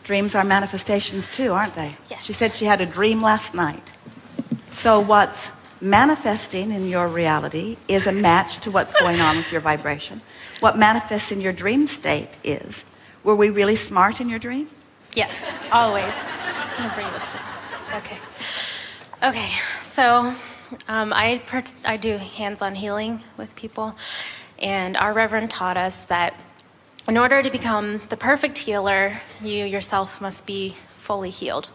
Dreams are manifestations too, aren't they? Yes. She said she had a dream last night. So what's manifesting in your reality is a match to what's going on with your vibration. What manifests in your dream state is, were we really smart in your dream? Yes, always. I'm gonna bring this just, okay. Okay, so I do hands-on healing with people, and our Reverend taught us that in order to become the perfect healer, you yourself must be fully healed.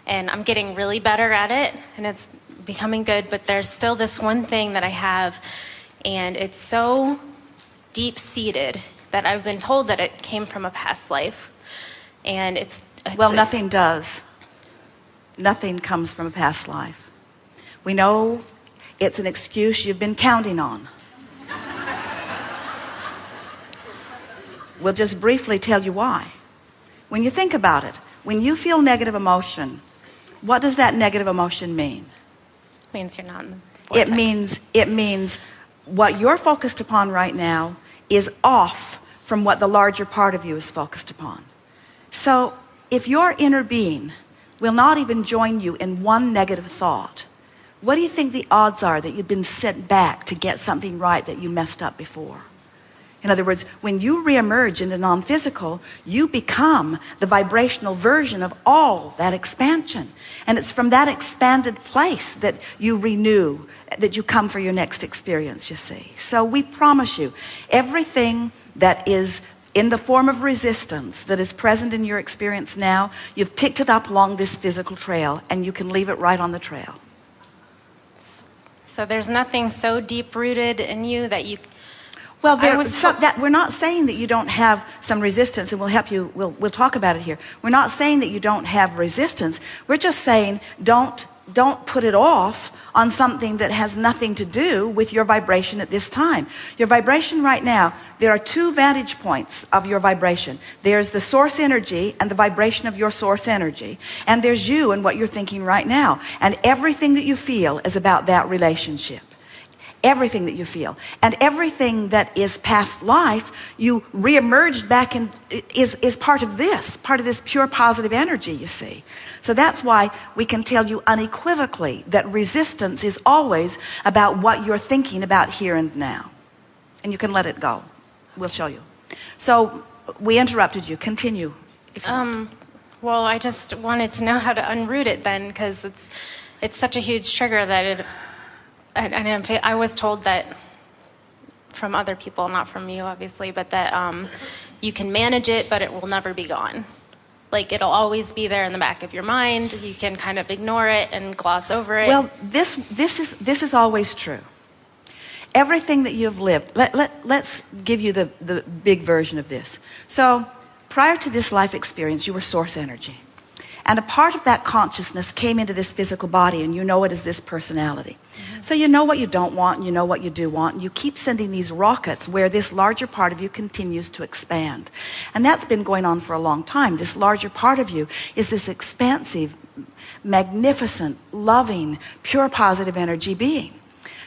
And I'm getting really better at it, and it's becoming good, but there's still this one thing that I have, and it's so deep-seated that I've been told that it came from a past life. And it's well, nothing does. Nothing comes from a past life. We know it's an excuse you've been counting on. We'll just briefly tell you why. When you think about it, when you feel negative emotion, what does that negative emotion mean? It means you're not in the vortex. It means what you're focused upon right now is off from what the larger part of you is focused upon. So if your inner being will not even join you in one negative thought, what do you think the odds are that you've been sent back to get something right that you messed up before? In other words, when you reemerge into non-physical, you become the vibrational version of all that expansion. And it's from that expanded place that you renew, that you come for your next experience, you see. So we promise you, everything that is in the form of resistance that is present in your experience now, you've picked it up along this physical trail, and you can leave it right on the trail. So there's nothing so deep-rooted in you that you... Well, we're not saying that you don't have some resistance, and we'll help you, we'll talk about it here. We're not saying that you don't have resistance. We're just saying don't put it off on something that has nothing to do with your vibration at this time. Your vibration right now, there are two vantage points of your vibration. There's the source energy and the vibration of your source energy. And there's you and what you're thinking right now. And everything that you feel is about that relationship. Everything that you feel. And everything that is past life, you reemerged back in, is part of this pure positive energy, you see. So that's why we can tell you unequivocally that resistance is always about what you're thinking about here and now. And you can let it go. We'll show you. So we interrupted you. Continue. If you want. Well, I just wanted to know how to unroot it then, because it's such a huge trigger that it... And I was told that from other people, not from you, obviously, but that you can manage it, but it will never be gone. Like, it'll always be there in the back of your mind. You can kind of ignore it and gloss over it. Well, this is always true. Everything that you've lived, let's give you the big version of this. So, prior to this life experience, you were source energy. And a part of that consciousness came into this physical body, and you know it as this personality. Mm-hmm. So you know what you don't want, and you know what you do want, and you keep sending these rockets where this larger part of you continues to expand. And that's been going on for a long time. This larger part of you is this expansive, magnificent, loving, pure positive energy being.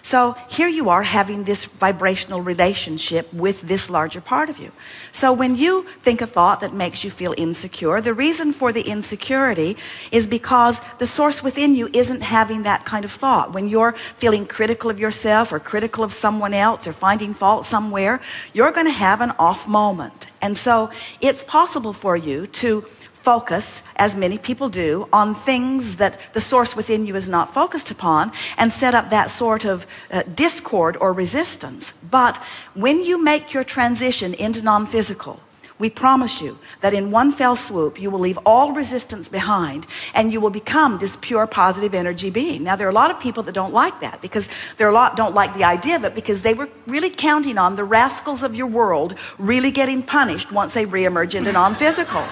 So here you are having this vibrational relationship with this larger part of you. So when you think a thought that makes you feel insecure, the reason for the insecurity is because the source within you isn't having that kind of thought. When you're feeling critical of yourself or critical of someone else or finding fault somewhere, you're going to have an off moment. And so it's possible for you to focus, as many people do, on things that the source within you is not focused upon, and set up that sort of discord or resistance. But when you make your transition into non-physical, we promise you that in one fell swoop you will leave all resistance behind, and you will become this pure positive energy being. Now, there are a lot of people that don't like that, because there are a lot don't like the idea of it, because they were really counting on the rascals of your world really getting punished once they reemerge into non-physical.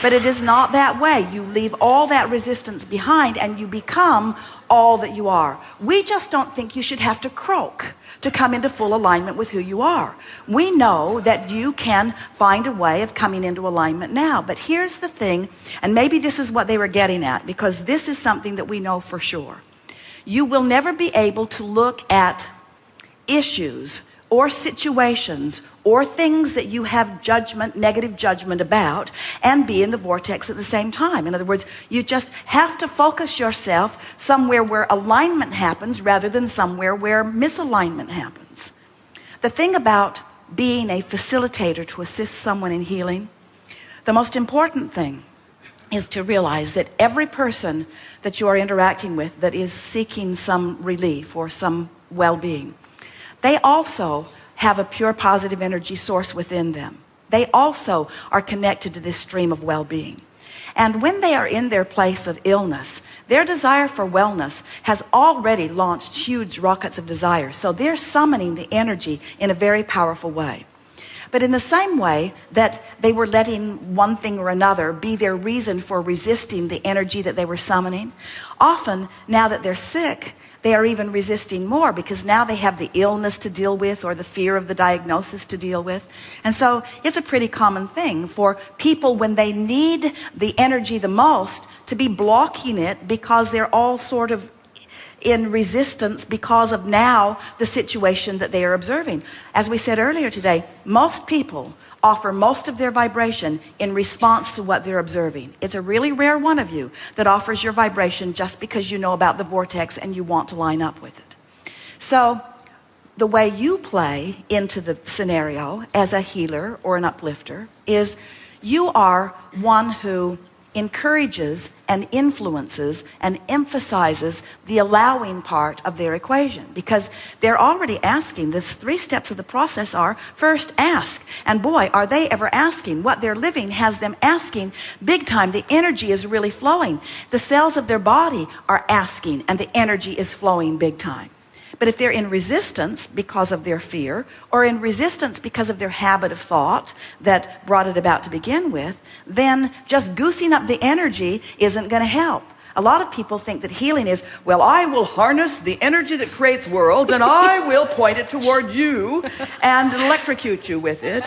But it is not that way. You leave all that resistance behind, and you become all that you are. We just don't think you should have to croak to come into full alignment with who you are. We know that you can find a way of coming into alignment now. But here's the thing, and maybe this is what they were getting at, because this is something that we know for sure. You will never be able to look at issues or situations or things that you have judgment, negative judgment about, and be in the vortex at the same time. In other words, you just have to focus yourself somewhere where alignment happens rather than somewhere where misalignment happens. The thing about being a facilitator to assist someone in healing, the most important thing is to realize that every person that you are interacting with that is seeking some relief or some well-being, they also have a pure positive energy source within them. They also are connected to this stream of well-being. And when they are in their place of illness, their desire for wellness has already launched huge rockets of desire. So they're summoning the energy in a very powerful way. But in the same way that they were letting one thing or another be their reason for resisting the energy that they were summoning, often now that they're sick, they are even resisting more because now they have the illness to deal with or the fear of the diagnosis to deal with. And so it's a pretty common thing for people when they need the energy the most to be blocking it because they're all sort of in resistance because of now the situation that they are observing. As we said earlier today, most people offer most of their vibration in response to what they're observing. It's a really rare one of you that offers your vibration just because you know about the vortex and you want to line up with it. So the way you play into the scenario as a healer or an uplifter is you are one who encourages and influences and emphasizes the allowing part of their equation, because they're already asking. The 3 steps of the process are: first, ask. And boy, are they ever asking. What they're living has them asking big time. The energy is really flowing. The cells of their body are asking, and the energy is flowing big time. But if they're in resistance because of their fear, or in resistance because of their habit of thought that brought it about to begin with, then just goosing up the energy isn't going to help. A lot of people think that healing is, well, I will harness the energy that creates worlds and I will point it toward you and electrocute you with it.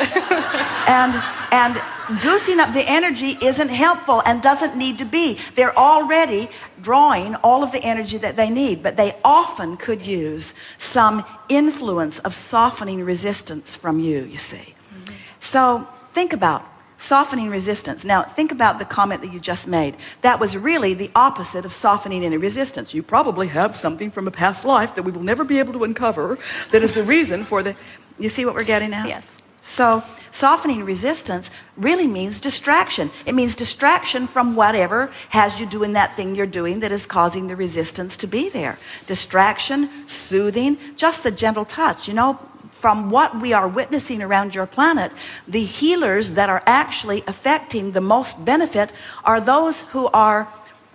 And goosing up the energy isn't helpful and doesn't need to be. They're already drawing all of the energy that they need, but they often could use some influence of softening resistance from you, you see. Mm-hmm. So think about softening resistance. Now, think about the comment that you just made. That was really the opposite of softening any resistance. You probably have something from a past life that we will never be able to uncover that is the reason for the... You see what we're getting at? Yes. So softening resistance really means distraction. It means distraction from whatever has you doing that thing you're doing that is causing the resistance to be there. Distraction, soothing, just the gentle touch. You know, from what we are witnessing around your planet, the healers that are actually affecting the most benefit are those who are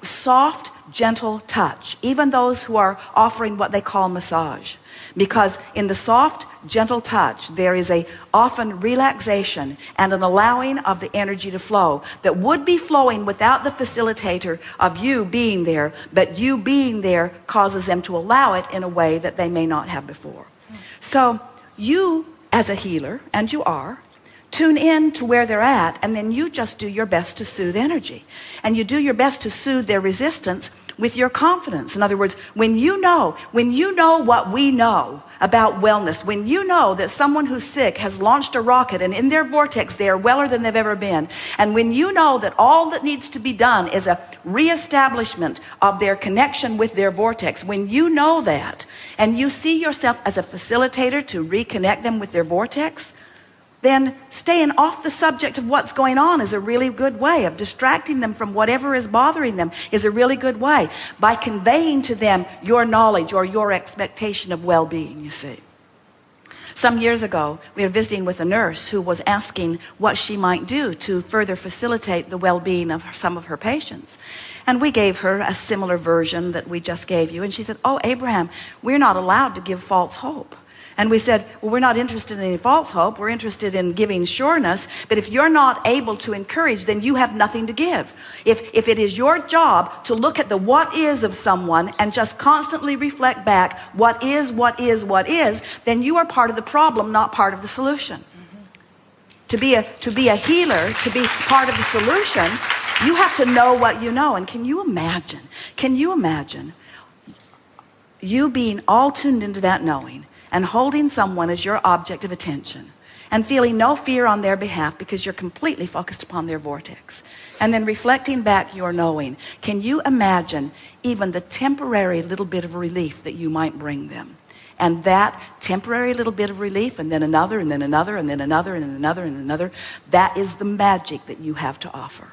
soft, gentle touch, even those who are offering what they call massage. Because in the soft, gentle touch, there is a often relaxation and an allowing of the energy to flow that would be flowing without the facilitator of you being there, but you being there causes them to allow it in a way that they may not have before. So you, as a healer, and you are, tune in to where they're at, and then you just do your best to soothe energy. And you do your best to soothe their resistance with your confidence. In other words, when you know what we know about wellness, when you know that someone who's sick has launched a rocket and in their vortex they are weller than they've ever been, and when you know that all that needs to be done is a reestablishment of their connection with their vortex, when you know that, and you see yourself as a facilitator to reconnect them with their vortex, then staying off the subject of what's going on is a really good way of distracting them from whatever is bothering them, is a really good way by conveying to them your knowledge or your expectation of well-being, you see. Some years ago, we were visiting with a nurse who was asking what she might do to further facilitate the well-being of some of her patients. And we gave her a similar version that we just gave you. And she said, "Oh, Abraham, we're not allowed to give false hope." And we said, well, we're not interested in any false hope. We're interested in giving sureness. But if you're not able to encourage, then you have nothing to give. If it is your job to look at the what is of someone and just constantly reflect back what is, then you are part of the problem, not part of the solution. To be a healer, to be part of the solution, you have to know what you know. And can you imagine you being all tuned into that knowing, and holding someone as your object of attention and feeling no fear on their behalf because you're completely focused upon their vortex, and then reflecting back your knowing, can you imagine even the temporary little bit of relief that you might bring them? And that temporary little bit of relief, and then another, and then another, and then another, and another, and another, that is the magic that you have to offer.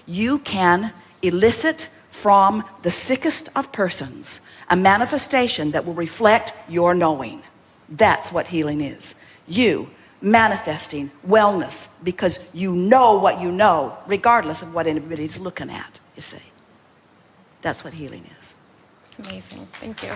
You can elicit from the sickest of persons a manifestation that will reflect your knowing. That's what healing is. You manifesting wellness because you know what you know, regardless of what anybody's looking at, you see. That's what healing is. It's amazing. Thank you.